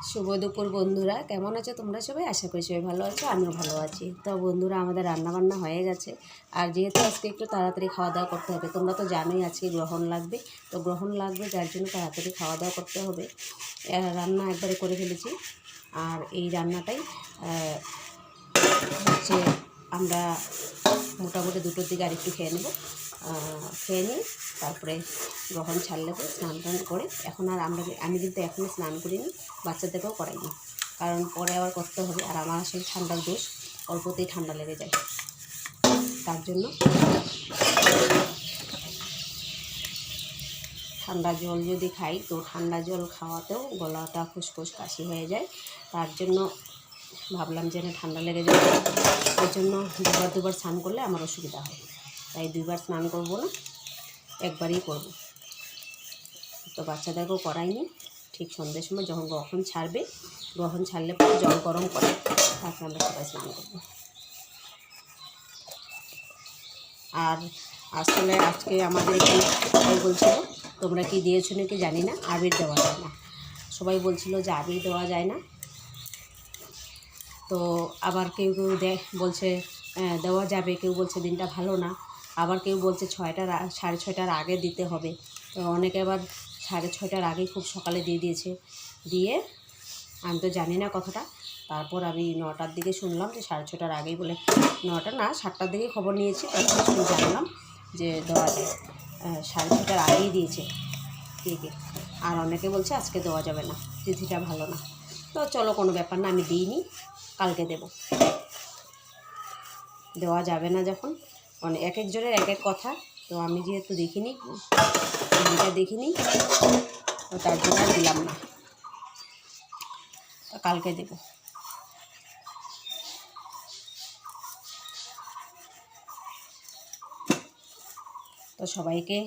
শুভ দুপুর বন্ধুরা, কেমন আছো তোমরা সবাই? আশা করি সবাই ভালো আছো, আমিও ভালো আছি। তো বন্ধুরা, আমাদের রান্নাবান্না হয়ে গেছে। আর যেহেতু আজকে একটু তাড়াতাড়ি খাওয়া দাওয়া করতে হবে, তোমরা তো জানোই আজকে গ্রহণ লাগবে। তো গ্রহণ লাগবে, যার জন্য তাড়াতাড়ি খাওয়া দাওয়া করতে হবে। রান্না একবারে করে ফেলেছি। আর এই রান্নাটাই হচ্ছে আমরা মোটামুটি 2টোর দিকে আরেকটু খেয়ে নেব। খেয়ে নিয়ে তারপরে গ্রহণ ছাড়লে পরে স্নান টান করে, এখন আর আমি কিন্তু এখনও স্নান করিনি, বাচ্চাদেরকেও করাইনি, কারণ পরে আবার করতে হবে। আর আমার আসলে ঠান্ডার দোষ, অল্পতেই ঠান্ডা লেগে যায়। তার জন্য ঠান্ডা জল যদি খাই, তো ঠান্ডা জল খাওয়াতেও গলাটা খুসখুস কাশি হয়ে যায়। তার জন্য ভাবলাম যে না, ঠান্ডা লেগে যাবে, ওই জন্য দুবার স্নান করলে আমার অসুবিধা হয়। তাই 2বার স্নান করব না, একবারই করব। তো বাচ্চাদেরকেও করাইনি। ঠিক সন্ধ্যের সময় যখন গ্রহণ ছাড়বে, গ্রহণ ছাড়লে পরে জল গরম করে তারপরে আমরা সবাই স্নান করব। আর আসলে আজকে আমাদের এখানে সবাই বলছিল, তোমরা কি দিয়েছো নাকি জানি না, আবির দেওয়া যায় না। সবাই বলছিল যে আবির দেওয়া যায় না। তো আবার কেউ কেউ বলছে দেওয়া যাবে, কেউ বলছে দিনটা ভালো না, আবার কেউ বলছে 6:30টার আগে দিতে হবে। তো অনেকে আবার 6:30টার আগেই খুব সকালে দিয়ে দিয়েছে। দিয়ে আমি তো জানি না কথাটা। তারপর আমি 9টার দিকে শুনলাম যে 6:30টার আগেই বলে। 9টা না, 7টার দিকে খবর নিয়েছি, তখন জানলাম যে দেওয়া যায়। 6:30টার আগেই দিয়েছে কে। আর অনেকে বলছে আজকে দেওয়া যাবে না, তিথিটা ভালো না। তো চলো, কোনো ব্যাপার না, আমি দিইনি, কালকে দেব। দেওয়া যাবে না যখন, মানে এক একজনের এক এক কথা। তো আমি যেহেতু দেখিনি, তো তার জন্য আর দিলাম না। তো কালকে দেব। তো সবাইকে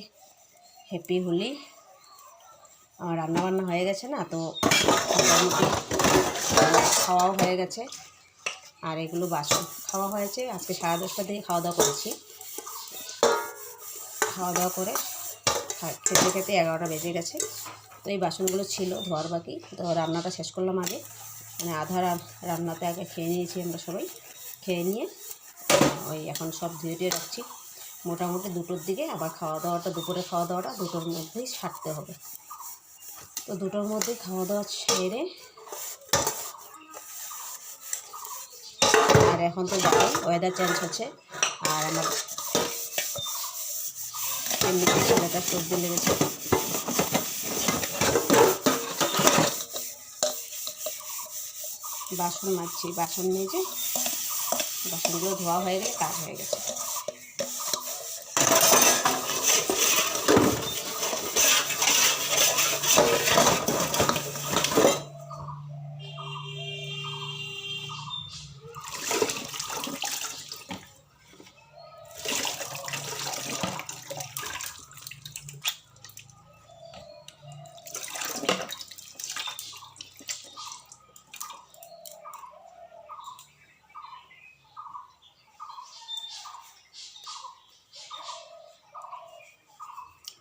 হ্যাপি হোলি। আমার রান্নাবান্না হয়ে গেছে না, তো মোটামুটি খাওয়াও হয়ে গেছে। আর এগুলো বাসন খাওয়া হয়েছে, আজকে 10:30টার দিকে খাওয়া দাওয়া করেছি। খাওয়া দাওয়া করে খেতে খেতে 11টা বেজে গেছে। তো এই বাসনগুলো ছিল ধোয়ার বাকি। তো রান্নাটা শেষ করলাম আগে, মানে আধা রান্নাতে আগে খেয়ে নিয়েছি আমরা সবাই। খেয়ে নিয়ে ওই এখন সব ধুয়ে রাখছি। মোটামুটি 2টোর দিকে আবার দুপুরে খাওয়া দাওয়াটা 2টোর মধ্যেই সারতে হবে। তো 2টোর মধ্যেই খাওয়া দাওয়া সেরে, আর এখন তো জানি ওয়েদার চেঞ্জ হচ্ছে। আর আমার এমনিতে ছেলেটা সর্দি লেগেছে। বাসন মাজছি, বাসন মেজে বাসনগুলো ধোয়া হয়ে গেলে কাজ হয়ে গেছে।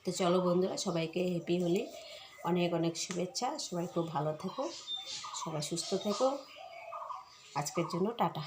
তো চলো বন্ধুরা, সবাইকে হ্যাপি হোলি, অনেক অনেক শুভেচ্ছা। সবাই খুব ভালো থেকো, সবাই সুস্থ থেকো। আজকের জন্য টাটা।